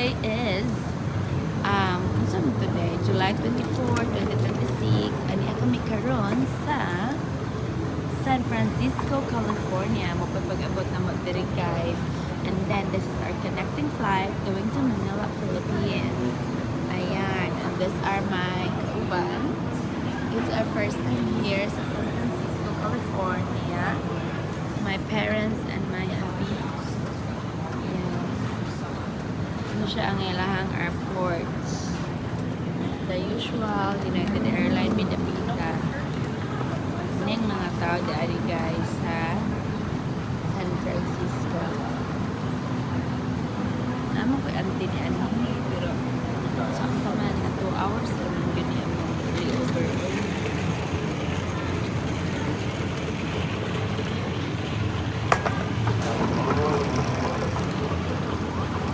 today is unsa man today? July 24, 2026. Ani kami karon sa San Francisco, California. Mapapag-abot na mo diri, guys. And then this is our connecting flight going to Manila, Philippines. Ayan. And these are my kauban. It's our first time here sa San Francisco, California. My parents and my hubby. Ayan. Ano siya ang ilahang airport. The usual United Airlines bida-bida. Ano yung mga tao dari, guys, sa San Francisco. Naman ko auntie ni Annie, pero saan pa man na 2 hours naman yun yung layover.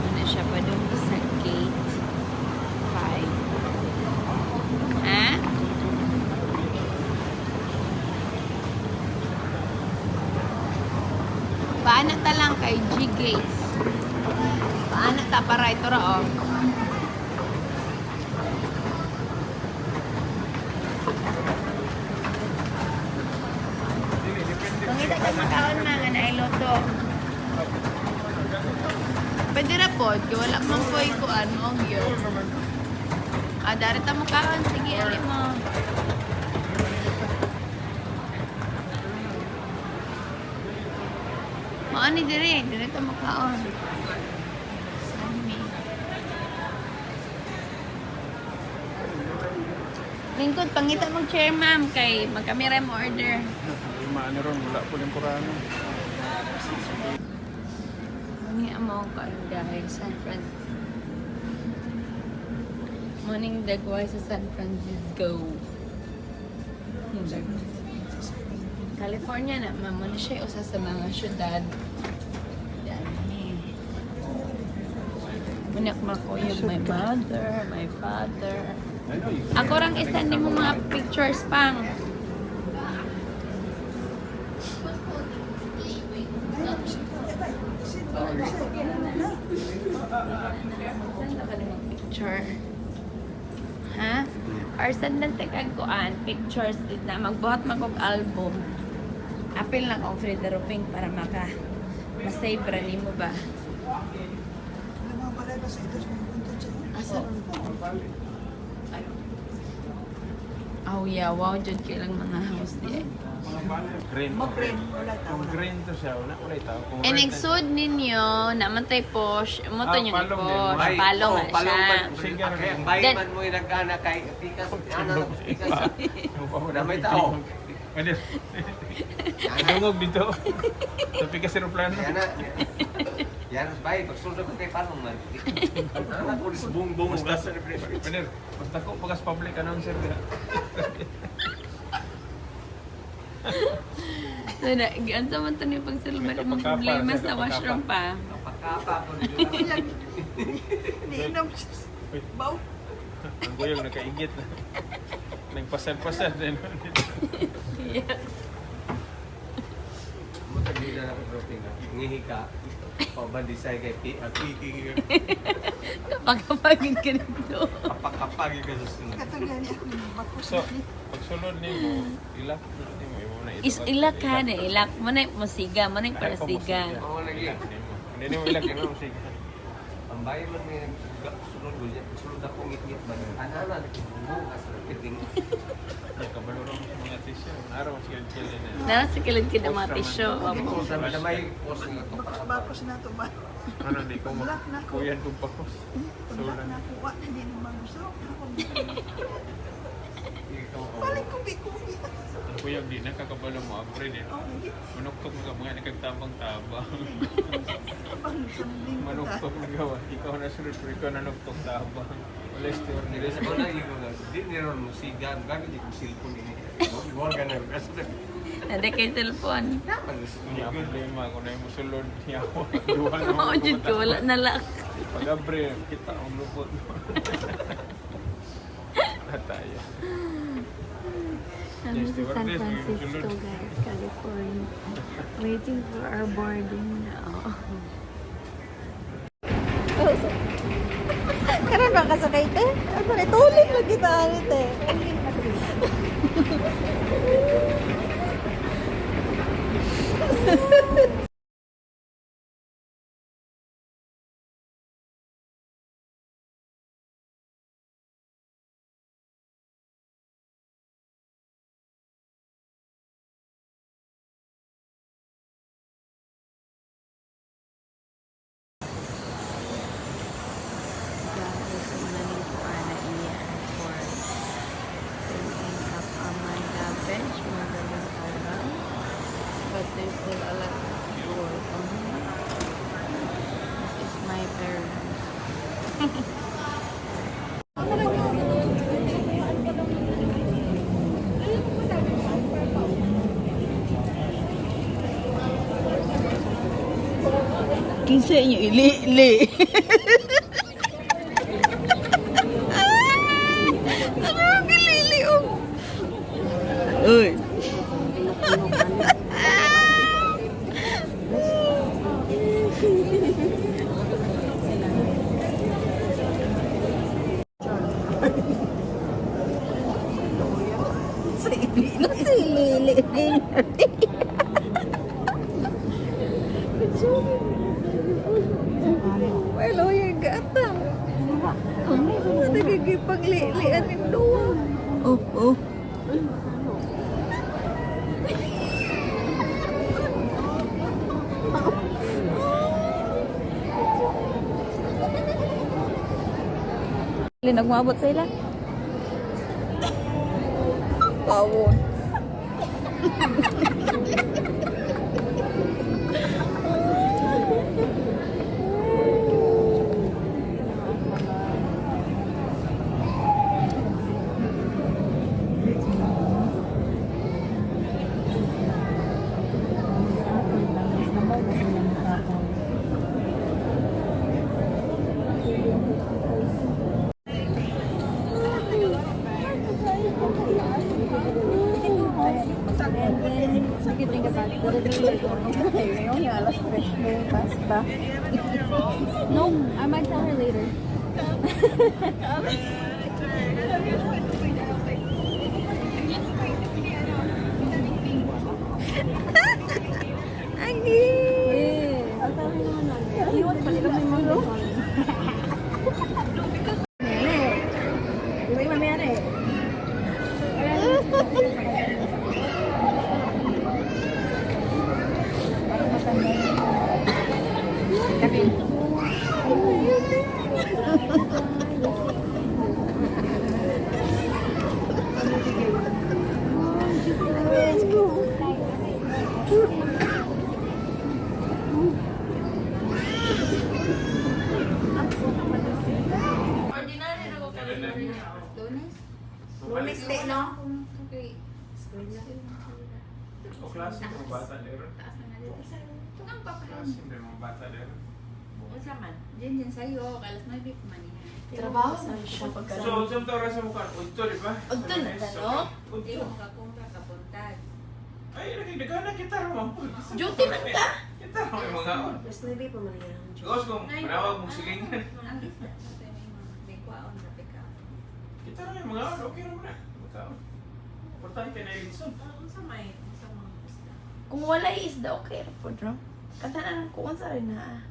Ano siya pa doon sa gate 5. Ha? Paano ta lang kay G Gates? Paano ta para ito ra, oh? Kung ito ka makaon mga na iloto. Pwede ra po, kaya wala mong ko'y kuan mong yun. Dari ta makaon, sige, ali mo. Maani dire ta makaon. Sami. Lingkod, pangita mong chair, ma'am, kay magkamera mo order. Maano ron, wala po ng kurano. Mani amo ko guys, San Francisco. Morning dagway sa San Francisco. California na, mamo na siya usa sa mga syudad. Dami. Manak makuyog my mother, my father. Ako rang isa ni mo mga pictures pang. Saan ka naman picture? Ha? Or saan lang kuan pictures din na magbuhat magkog album. Apil lang ang free droping para masave ra nimo ba? Asa? Oh yeah, wow, jud kay lang mga house di ay. Green. Kung green to siya, wala tao. And exod ninyo, naman tayo posh, mo to yung palong posh, din. palong na siya. Ang bayan man mo yung nag-anak kay Pikas. Ano na Pikas? Damay tao. Pwede. Dungog dito. Sa Pikas Aeroplano. Yan, bay, pagsulod ko kay Palong man. Ano ko is bung Basta basta ko pagas public announcer dia. Sana, gaan sa man ito niyo pag silman ang problema sa washroom pa. Kapakapa ko Niinom baw. Ang kuyog nakaigit na. Nagpasal-pasal din. Yes. mo tagila na ko dropping na. Ngihi ka. Pabandisay kay Piki. Kapag-kapagin ka nito. Kapakapagi ka sa sunod. Katugan niya ako ng bakos. So, pagsulod nimo, ilak nimo imo na ito. Is ilak ka na, ilak mo na yung musiga, mo na yung parasiga. Oo, lagi. Hindi nimo ilak mo sige. Ang bayan man may sunod ko niya. Sunod ako ngit-ngit ba? Anana, bukas na piting. Ay kabalo ro sa mga tissue. Araw sige kailan na. Nara sa kilid ka na mga tisyo. Sabi na may post na ito. Bakos na ito ba? Ano di ko Black na ako. kuyan kung pakos. Black Sulan. na ako. Wala na din naman gusto. Ako Ikaw, balik ko bikubi. Ang kuyag di nakakabalo mo upgrade eh. Oh, Manuktok mga mga nagtabang-tabang. abang sanding ko ta. Manuktok na gawa. Ikaw na sunod pero ikaw na nuktok-tabang. Wala store Hindi nila sa mga ikaw na. Di niron mo sigan. Gagawin di ko cellphone ini. Iwag ka na. Kasi Hindi kay cellphone. naman. Niya problema kung na yung musulod niya ako. Duha na Oo, jud ko, wala na lang. Pag-abre, kita ang lupot mo. Nataya. Ano sa San Francisco, guys, California. Waiting for our boarding now. Oh, so, Karon ba kasakay te? Ako na tulik lang kita ani te. Guys, manang ko ana iya for filling up on my garbage. Magaling orang. But there's still a lot of work on me. This is my parents. Kinsa inyo ili-ili. Ano ang gilili oh? Uy. Sa ili-ili. Hello, yung gata. Nagagipag-lian yung doon. Oh, oh. Nagmabot sa ila. Pawon. No, I might tell her later. I'll tell her naman lang. Iwan pa nila may mulo. Di ba yung mamaya eh? Lunes day, no? O klase ng mga bata lero. Klase ng mga bata lero. Diyan sa'yo, kalas na bip man yan. Trabaho sa siya So, pagkaroon. saan tawag sa mukha? Udto, di ba? Udto na ka, no? Hindi Udto. mo kakumpra kapuntag. Ay, nagkagana kita mo. Duty man ka? Kita mo yung mga on. Mas nabi pa man yan. Gawos kung manawag mong silingan. Ang isa, may kwaon na pick up. Kita na yung mga on. Okay naman na. Magkaon. Importante na yung litson. Sa may, sa mga isda. Kung wala isda, okay ra po, no? Katanan ko unsa rin na.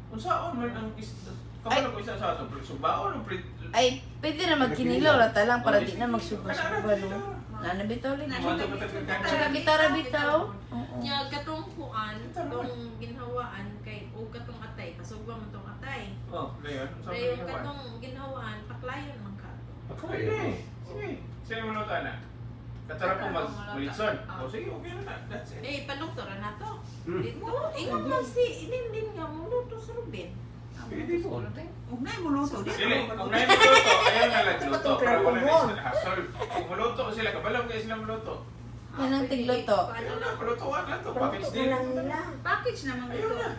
Kung saan man ang isda. Kamala ko isa sa aso. Subaon o pre... Ay, pwede na magkinilaw rata lang para di na magsuba-suba, no? Nanabitaw rin. Tsaka kita ra bitaw. Oo. Nya katong kuan, katong ginhawaan kay o katong atay, pasugba man tong atay. Oh, Leon. Kay yung katong ginhawaan, paklayon man ka. Okay na eh. Sige. Sino mo luto na? Katara po mag-litson. O sige, okay na na. That's it. Eh, paluktora na to. Hmm. Dito, ingon mo si Inindin nga mo luto sa Ruben. Pwede po. Huwag na yung muluto. Dili, kung na yung luto, ayaw na nagluto. Para wala na sila hasol. Kung maluto sila, kabalaw kayo sila maluto. Yan ang tigluto. Ayaw na, malutuan na to. Package Paluto din. lang nila. Package naman Ayaw ito. na.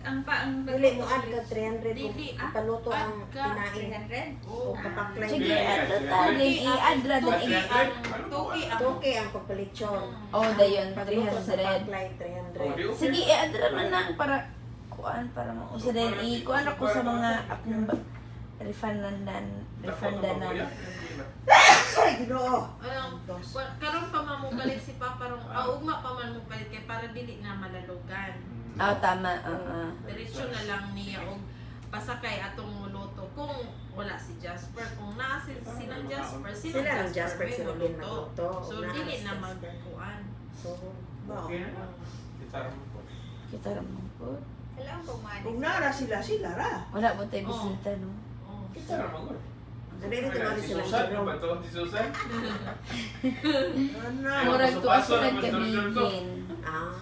Ang Dili mo add ka 300 kung Dili, ipaluto ang add ka kinain. 300. O kapaklay. Sige, add din i-add ra din i-add. Tuki ang Okay ang pagpalitsyon. Oh, dayon Pagluto sa 300. paklay, Oh, di 300. okay. Sige, i-add ra man lang para kuan para mausa din i-kuan ako sa mga akong refundan Dapat na. ako kuya. Ay, ginoo. Karon pa man mo palit si Papa rong ugma pa man mo palit kay para dili na malalugan. Ah, tama. Diretso na lang niya og pasakay atong muluto kung wala si Jasper. Kung naa silang Jasper, Sila ang Jasper, may sila din muluto. magluto. So Naa dili si na Jasper. magkuan. So, Okay na. Gitara mo po. Kita ramon po. Kailangan pumani. Kung nara sila ra. Wala mo tayo bisita, no? Oh. Gitara mo ko. Dali na tumali Si sila. Susan, ano ba ito? Si Susan? Ano? Murag to paso-paso ako naman, nagkabigin. Ah.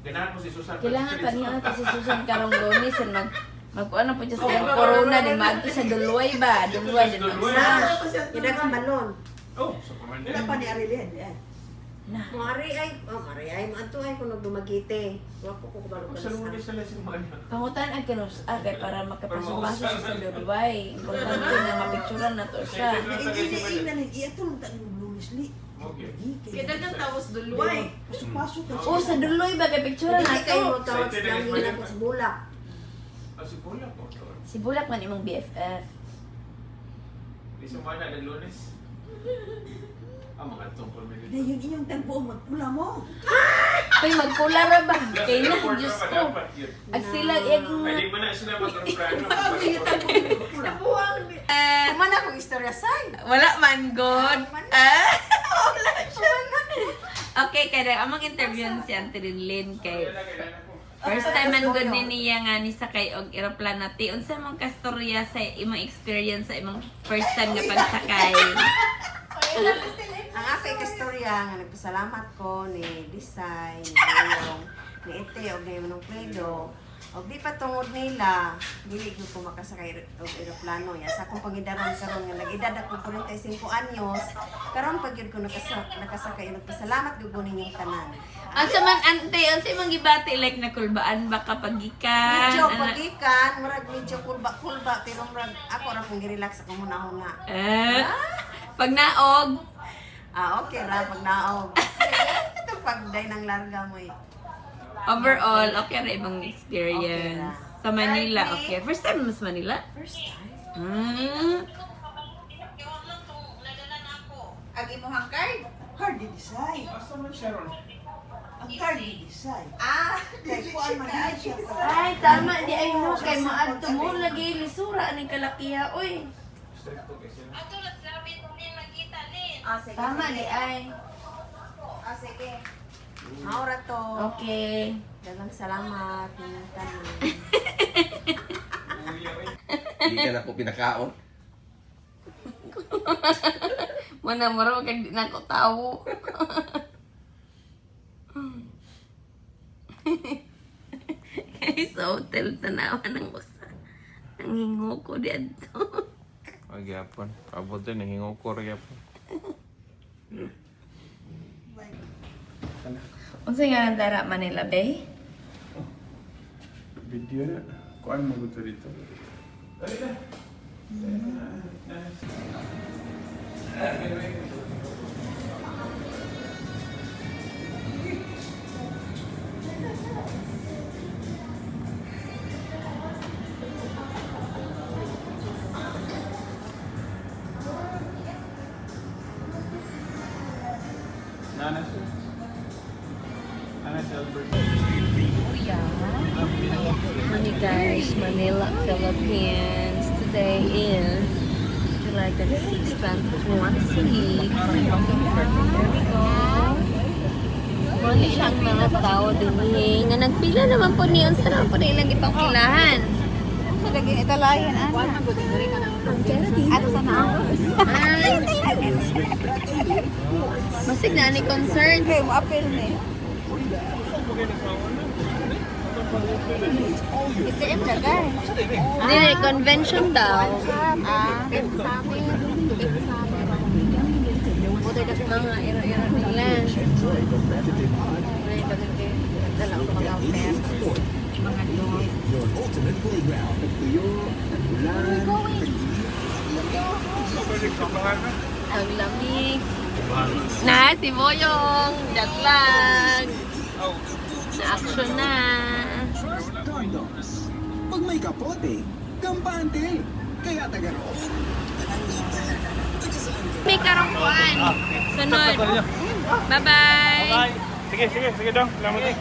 Ganahan mo si Susan. Kailangan pa niya natin si Susan karong lunes and magkuan na po siya sa corona din magto sa Duluay ba? Duluay din Duluay. magsa. Ida kang balon. Oh, sa Commander. Wala pa ni Arilien. Na. Mari ay, mato ay kung nagdumagite. Wa ko kabalo Oh, ka sa sa. lunes sila si Maya. Pangutan ang kinus kay para makapasok-pasok siya sa Duluay. Importante na mapicturan na to siya. Hindi na nag-iatulong ka ng lunes li. Okay. Kaya dagang tawas duluay. Pasok-pasok ka. Oh, sa Duluay ba kay picturan na Hindi kayo to? mo tawag sa namin ako sa bulak. Ah, si Pula po. Si Bulak man imong BFF. Di sa Maya, nag-lunes. Mga tungkol mo Na yung inyong tempo magpula mo. Ay magpula ra ba? Kay na Diyos ko. Dapat yun. Ag sila yung Ay, di mo na sila mag-replano. Nabuang. Kuman akong istorya say. wala man god. Wala siya. Okay, kaya among interview si Auntie Rinlin kay first time man good ni niya nga ni sakay og eroplano ti unsa man kastorya sa imong experience sa imong first time nga pagsakay. Ang ako ikastorya nga nagpasalamat ko ni Disay, ni Ayong, ni Ite, o ni Manong Pledo. O di pa tungod nila, dili ko makasakay og eroplano. Ya sa akong pangidaron karon nga nag-edad ako 45 anyos, karon pag yun ko nakasakay nagpasalamat gyud ko ninyong tanan. Unsa man ante, unsa imong gibati like nakulbaan ba kapag gikan? Medyo pagikan, murag medyo kulba pero murag ako ra pang gi-relax ako muna-una. Pag naog, Okay ra pag naog. Ito pag day nang larga mo eh. overall, okay ra ibang experience. Okay ra. Sa Manila, okay. First time mo sa Manila? First time. Agi mo hang card? Card di Disay. Basta man siya ron. Ang card di Disay. Kay Kuan man di siya. Ay, tama. Di ay mo kay maadto mo. Lagi lisura ni kalakiya. Uy, Stricto kay sila. Sige. tama di ay. Sige. Maura to. Okay. Dalang salamat. Ninyong tanan. Hindi ka na po pinakaon. Mana maro kay di na ko tawo. Kay sa hotel tanawa ng usa. Ang hingo ko di adto. Magyapon. Abot din, nahingo ko rin yapon. Unsa nga ang dara Manila Bay? Video na. Kuan mo gusto dito. Nana siya. Nana siya, Albert. Hey guys, Manila, Philippines. Today is July 26, 2026. There we go. Mali siyang mga tao din nga nagpila naman po niyon sa naman po nilang ipangkilahan. Sa lagi italayan ana. Ato sa na. Ay, masig na ni concern. Okay, mo apel ni. ITM na guys. Hindi, convention daw. Mga iro-iro nila. Ang lamig. Na, si Boyong. Jet lag. Na-action na. Pag may kapote, kampante. Kaya taga roon. May karongkuan. Sunod. Bye-bye. Sige dong. Salamat.